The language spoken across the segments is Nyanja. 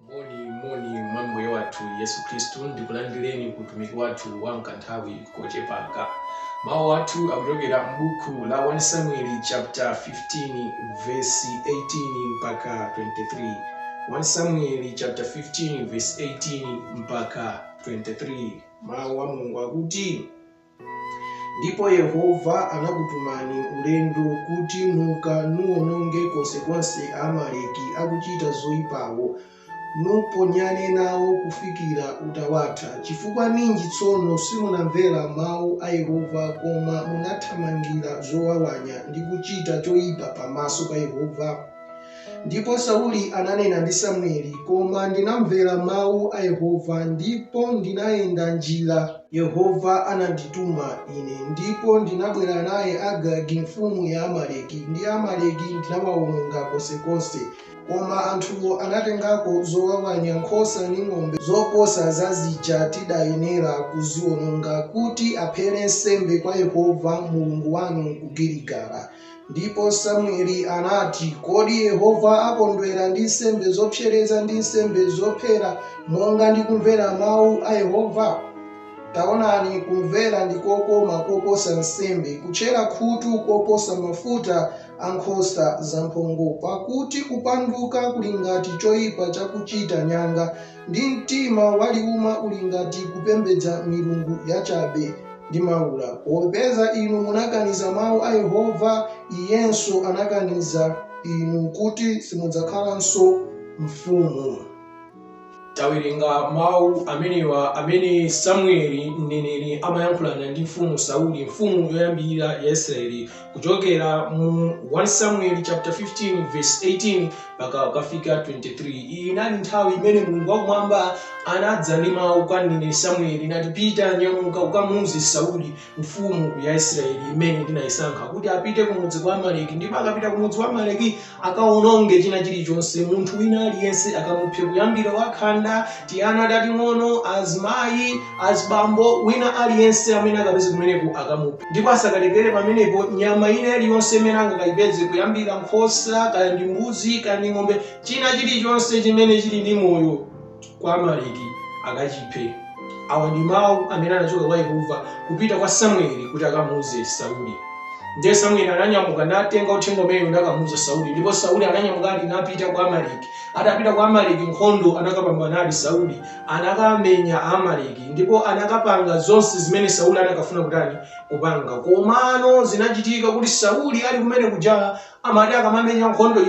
Moni mambo ya watu Yesu Kristo ndikulandireni kutumiki watu wa mkanthawi kochepaka. Mawu watu akutokera m'buku la 1 Samuel chapter 15 verse 18 mpaka 23. 1 Samuel chapter 15 verse 18 mpaka 23. Mawu wa Mulungu akuti, ndipo Yehova anakutumani ulendo kuti nuka nuwononge konsekonse Amaleki akuchita zoyipawo, nuponyane nawo kufikira utawatha. Chifukwa ninji tsono simunamvera mawu a Yehova, koma munathamangira zowawanya ndi kuchita choyipa pamaso pa Yehova? Ndipo Sauli ananena ndi Samueli, koma ndinamvera mawu a Yehova ndipo ndinayenda njira Yehova anandituma ine, ndipo ndinabwera naye Agagi mfumu ya Amaleki, ndi Amaleki ndinawawononga konsekonse. Koma anthuwo anatengako zowawanya, nkhosa ndi ng'ombe zoposa za zija tidayenera kuziwononga, kuti aphere nsembe kwa Yehova Mulungu wanu ku Giligala. Ndipo Samueli anati, kodi Yehova akondwera ndi nsembe zopsereza ndi nsembe zophera monga ndi kumvera mawu a Yehova? Taonani, kumvera ndi kokoma koposa nsembe, kutchera khutu koposa mafuta a nkhosa zamphongo. Pakuti kupanduka kuli ngati choyipa chakuchita nyanga, ndi mtima waliuma uli ngati kupembedza milungu yachabe ndi maula. Popeza inu munakaniza mawu a Yehova, iyenso anakaniza inu kuti simudzakhalanso mfumu. Tawerenga mawu amenewa amene Samueli mneneri amayankhulana ndi mfumu Sauli, mfumu yoyambirira ya Israeli, kuchokera mu 1 Samuel chapter 15 verse 18 mpaka ukafika 23. Iyi inali nthawi imene Mulungu wakumwamba anadza ndi mawu kwa mneneri Samueli nati, pita nyamuka ukamuuze Sauli mfumu ya Israeli imene ndinayisankha kuti apite kumudzi kwa Amaleki, ndipo akapita kumudzi wa Amaleki akawononge china chilichonse, munthu wina aliyense akamuphe, kuyambira wakhanda, tiana tating'ono, azimayi, azibambo, wina aliyense amene akapeze kumeneko akamuphe. Ndipo asakalekere pamenepo nyama ina iliyonse imene angakayipeze, kuyambira nkhosa, kaya ndi mbuzi, kaya ndi ng'ombe, china chilichonse chimene chili ndi moyo kwa Amaleki akachiphe. Awa ndi mawu amene anachoka kwa Yehova kupita kwa Samueli kuti akamuuze Sauli. Ndiye Samueli ananyamuka natenga uthenga umene ndakamuuza Sauli, ndipo Sauli ananyamuka napita kwa Amaleki. Atapita kwa Amaleki, nkhondo anakapambana nali Sauli, anakamenya Amaleki, ndipo anakapanga zonse zimene Sauli anakafuna kutani kupanga. Komano zinachitika kuti Sauli ali kumene kuja, amati akamamenya nkhondo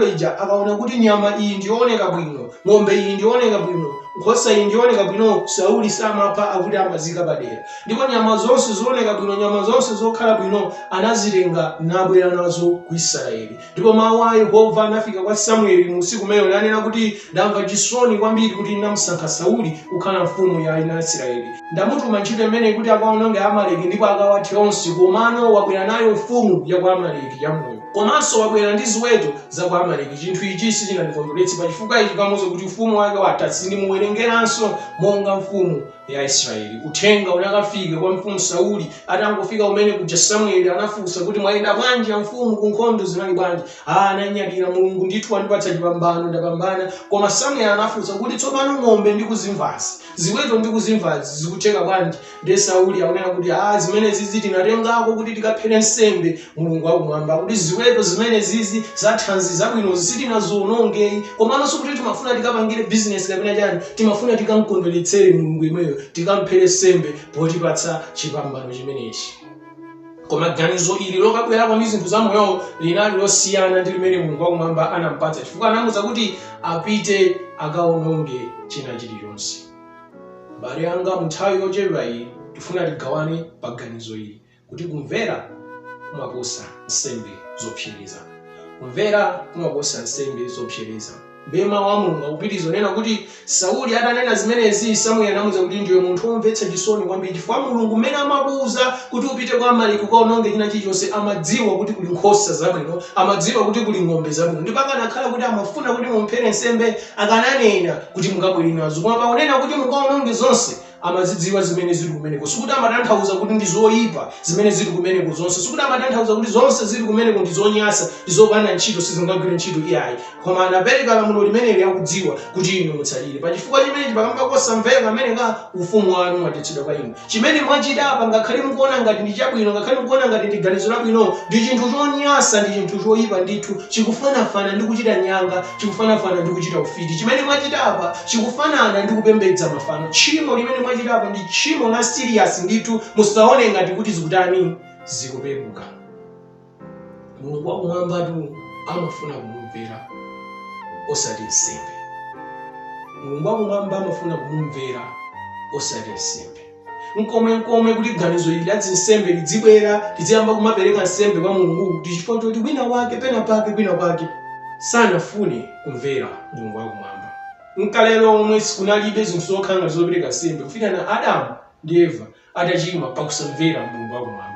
ija akaona kuti nyama iyi ndioneka bwino, ng'ombe iyi ndioneka bwino, nkhosa iyi ndioneka bwino, Sauli samapha akuti amazika padera. Ndipo nyama zonse zooneka bwino, nyama zonse zokhala bwino anazitenga nabwera nazo ku Israeli. Ndipo mawu a Yehova anafika kwa Samueli mu usiku umene nanena kuti, ndamva chisoni kwambiri kuti ndinamusankha Sauli kukhala mfumu ya Israeli. Ndamutuma ntchito imene kuti akawononge Amaleki ndipo akawathe onse, komano wabwera nayo mfumu ya kwa Amaleki yamoyo, komanso wabwera ndi ziweto za kwa Amaleki. Chinthu ichi sichinandikondweretsa, pachifukwa ichi kamuzo kuti ufumu wake watha, sindimuwerengeranso monga mfumu ya Israeli. Uthenga unakafika kwa mfumu Sauli. Atangofika umene kuja, Samueli anafunsa kuti mwayenda bwanji ya mfumu, ku nkhondo zinali bwanji? Ananyadira, Mulungu ndithu wandipatsa chipambano, ndapambana. Koma Samueli anafunsa kuti tsopano ng'ombe ndikuzimvazi, ziweto ndikuzimvazi, zikutheka bwanji? Ndiye Sauli akunena kuti zimene zizi tinatengako kuti tikaphere nsembe Mulungu wakumwamba, kuti ziweto zimene zizi zathanzi zabwino sitinaziwononge, komanso kuti timafuna tikapangire business kapena chani, timafuna tikamkondweretsere Mulungu imweyo, tikamphere nsembe potipatsa chipambano chimenechi. Koma ganizo ili lokabwera kwa zinthu za moyo linali losiyana ndi limene Mulungu wakumwamba anampatsa, chifukwa anamuwuza kuti apite akawononge china chilichonse. Mbale yanga, munthawi yochepa iyi tifuna tigawane pa ganizo ili kuti kumvera kumaposa nsembe zopsereza. Kumvera kumaposa nsembe zopsereza. Bema wa Mulungu akupitiriza nena kuti Sauli atanena zimenezi, Samueli anamuwuza kuti ndiwe munthu womvetsa chisoni kwambiri, chifukwa Mulungu mmene amakuwuza kuti upite kwa Amaleki ukawononge china chilichonse, amadziwa kuti kuli nkhosa zabwino, amadziwa kuti kuli ng'ombe zabwino, ndipo akanakhala kuti amafuna kuti mumphere nsembe akananena kuti mukabwere nazo. Koma pakunena kuti mukawononge zonse, amazidziwa zimene zili kumeneko. Sikuti amatanthauza kuti ndi zoyipa zimene zili kumeneko zonse. Sikuti amatanthauza kuti zonse zili kumeneko ndi zonyasa, ndi zopanda ntchito, sizingagwire ntchito iyayi. Koma anapereka lamulo limeneli akudziwa kuti inu mutsalire. Pa chifukwa chimenechi pakamba kosamvera amene nga ufumu wanu mwathetsedwa kwa inu. Chimene mwachita apa ngakhale mukuona ngati ndi chabwino, ngakhale mukuona ngati ndi ganizo labwino, ndi chinthu chonyasa, ndi chinthu choyipa ndithu, chikufanafana ndi kuchita nyanga, chikufanafana ndi kuchita ufiti. Chimene mwachita apa chikufanana ndi kupembedza mafano. Tchimo limene mwachita apa ndi tchimo la serious ndithu, musaone ngati kuti zikutani zikupepuka. Mulungu wakumwambatu amafuna kumumvera osati nsembe. Mulungu wakumwamba amafuna kumumvera osati nsembe. Nkomwe kuti ganizo ili la nsembe lidzibwera lidziyamba kumapereka nsembe kwa Mulungu kuti chifukwa choti wina wake pena pake sanafune kumvera Mulungu wakumwamba. Nkalero omwe sikunalibe zinthu zokhanga zopereka nsembe kufika na Adamu ndi Eva atachimwa pakusamvera Mulungu wakumwamba.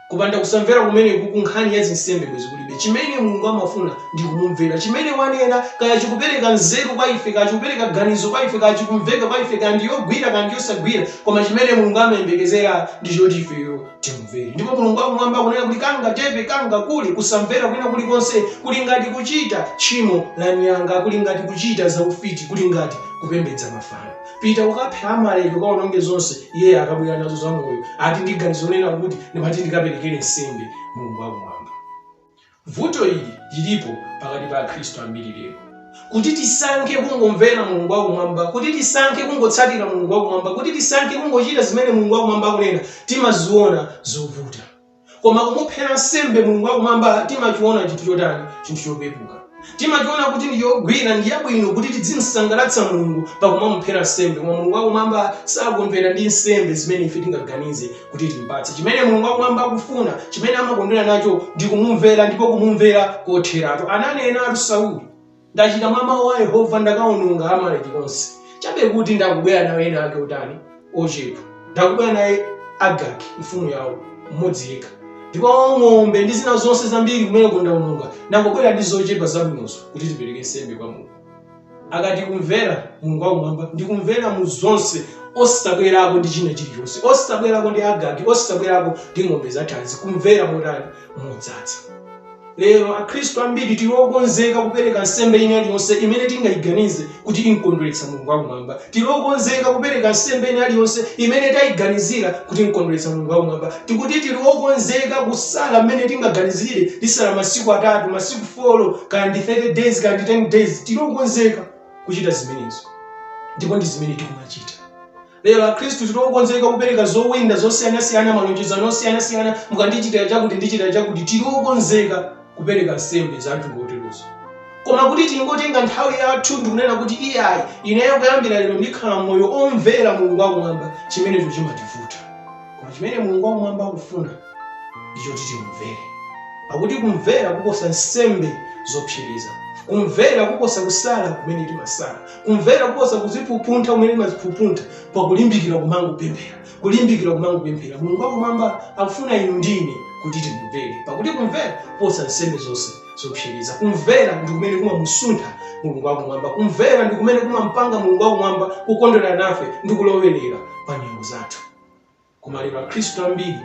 Kupanda kusamvera kumeneku kunkhani ya nsembe bwezi kulibe. Chimene Mulungu amafuna ndi kumumvera. Chimene wanena kaya chikupereka nzeru kwa ife, kaya chikupereka ganizo kwa ife, kaya chikumveka kwa ife, kaya ndiyogwira kaya ndiyosagwira, koma chimene Mulungu amayembekezera ndi choti ifeyo timumvere. Ndipo Mulungu wakumwamba kunena kuti kanga tepe kanga kuli kusamvera kwina kulikonse kuli ngati kuchita tchimo la nyanga, kuli ngati kuchita zaufiti, kuli ngati kupembedza mafano. Pita ukaphe Amaleki ukaononge zonse, iye akabwera nazo zamoyo ati ndi ganizo nena kuti ndimati ndikaperekere nsembe Mulungu wakumwamba. Vuto ili lilipo pakati pa Khristu ambiri lero. Kuti tisankhe kungomvera Mulungu wakumwamba, kuti tisankhe kungotsatira Mulungu wakumwamba, kuti tisankhe kungochita zimene Mulungu wakumwamba akunena, timaziona zovuta. Koma kumuphera nsembe Mulungu wakumwamba timachiona chinthu chotani, chinthu chopepuka. Timachiona kuti ndiyogwira ndi yabwino kuti tidzimsangalatsa Mulungu pakumamuphera nsembe. Koma Mulungu wakumwamba sakumvera ndi nsembe zimene ife tingaganize kuti timpatse. Chimene Mulungu wakumwamba akufuna, chimene amakondwera nacho ndi kumumvera, ndipo kumumvera kotheratu. Ananena Sauli, ndachita mwa mawu a Yehova ndakaononga Amaleki konse. Chabe kuti ndakubwera nawe ena ake utani ochepa. Ndakubwera naye Agagi mfumu yawo mmodzi yekha. Ndipo ng'ombe ndi zina zonse zambiri kumene kundaononga, ndakubwera ndi zochepa zabwinozo kuti tipereke nsembe kwa Mulungu. Akati kumvera Mulungu wakumwamba ndi kumvera mu zonse, osabwerako ndi china chilichonse, osabwerako ndi Agagi, osabwerako ndi ng'ombe zathanzi, kumvera motani modzaza. Lero Akhristu ambiri tilokonzeka kupereka nsembe iliyonse imene tingayiganize kuti inkondweretsa Mulungu wakumwamba. Tilokonzeka kupereka nsembe iliyonse imene tayiganizira kuti inkondweretsa Mulungu wakumwamba. Tikuti tilokonzeka kusala mmene tingaganizire tisala masiku 3, masiku 4, kaya ndi 30 days, kaya ndi 10 days. Tilokonzeka kuchita zimenezo. Ndipo ndi zimene tikumachita. Lero Akhristu tilokonzeka kupereka zowinda zosiyanasiyana, malonjezano osiyanasiyana, mukandichitira chakuti ndichitira chakuti, tilokonzeka kupereka nsembe za anthu ngoterozo. Koma kuti tingotenga nthawi yathu ndikunena kuti iyayi ineyo kuyambira lero ndikhala moyo omvera Mulungu wakumwamba, chimenecho chimativuta. Koma chimene Mulungu wakumwamba akufuna ndicho kuti timumvere. Pakuti kumvera kuposa nsembe zopsereza. Kumvera kuposa kusala kumene timasala. Kumvera kuposa kuzipupuntha kumene timazipupuntha, pakulimbikira kumangopemphera. Kulimbikira kumangopemphera. Mulungu wakumwamba akufuna inu ndine kuti timumvere. Pakuti kumvera kuposa nsembe zonse zopsereza. Kumvera ndi kumene kumamusuntha Mulungu wakumwamba. Kumvera ndi kumene kumampanga Mulungu wakumwamba kukondwera nafe ndi kulowerera pa nyengo zathu. Koma lero Akhristu ambiri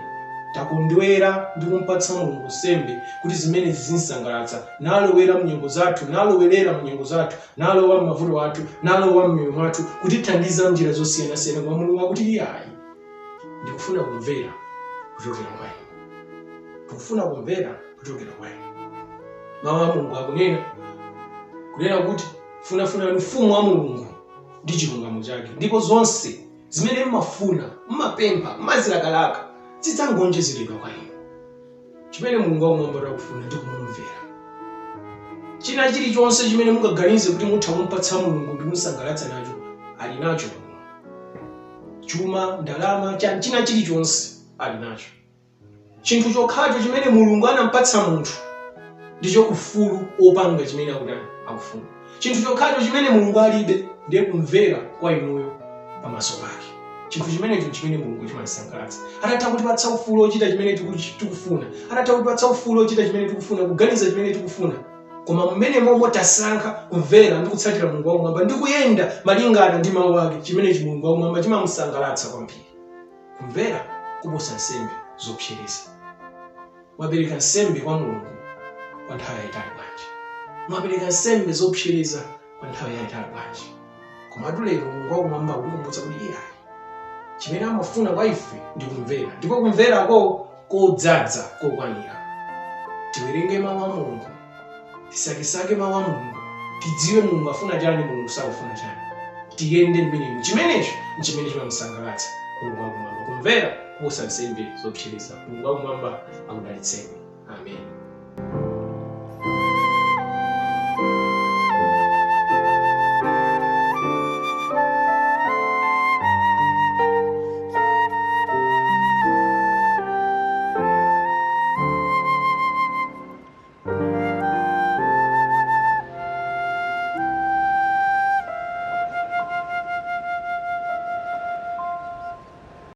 takondwera ndi kumpatsa Mulungu nsembe kuti zimene zizinsangalatsa, nalowera mnyengo zathu, nalowerera mnyengo zathu, nalowa m'mavuto athu, nalowa m'moyo mwathu, kutithandiza m'njira zosiyanasiyana. Koma Mulungu akuti iyayi ndikufuna kumvera kuchokera kwa inu. Ndikufuna kumvera kuchokera kwa inu. Mawu a Mulungu akunena kuti funafuna mfumu wa Mulungu ndi chilungamo chake, ndipo zonse zimene mmafuna, mmapempha, mmazilakalaka zidzangonjezeredwa kwa inu. Chimene Mulungu wakumwamba akufuna ndi kumumvera. China chilichonse chimene mungaganize kuti mutha kumpatsa Mulungu ndi kumusangalatsa nacho, ali nacho. Chuma, ndalama, china chilichonse ali nacho. Chinthu chokhacho chimene Mulungu anampatsa munthu ndicho ufulu opanga chimene akufuna. Chinthu chokhacho chimene Mulungu alibe ndiye kumvera kwa inuyo pamaso pake. Chinthu chimenecho chimene Mulungu chimasangalatsa. Atatha kutipatsa ufulu ochita chimene tikufuna, atatha kutipatsa ufulu ochita chimene tikufuna, kuganiza chimene tikufuna, koma mmene momwe tasankha kumvera ndi kutsatira Mulungu wakumwamba ndi kuyenda malingana ndi mawu ake, chimene Mulungu wakumwamba chimamusangalatsa kwambiri. Kumvera kuposa nsembe zopsereza. Mwapereka nsembe kwa Mulungu kwa nthawi yayitali bwanji? Mwapereka nsembe zopsereza kwa nthawi yayitali bwanji? Komatu lero Mulungu wakumwamba akukumbutsa kuti iye chimene amafuna kwa ife ndi kumvera, ndipo kumverako kodzaza kokwanira. Tiwerenge mawu a Mulungu, tisakesake mawu a Mulungu, tidziwe Mulungu afuna chani, Mulungu sakufuna chani, tiyende mmenemu. Chimenecho nchimene chimamusangalatsa Mulungu wakumwamba. Kumvera kuposa nsembe zopsereza. Mulungu wakumwamba akudalitseni.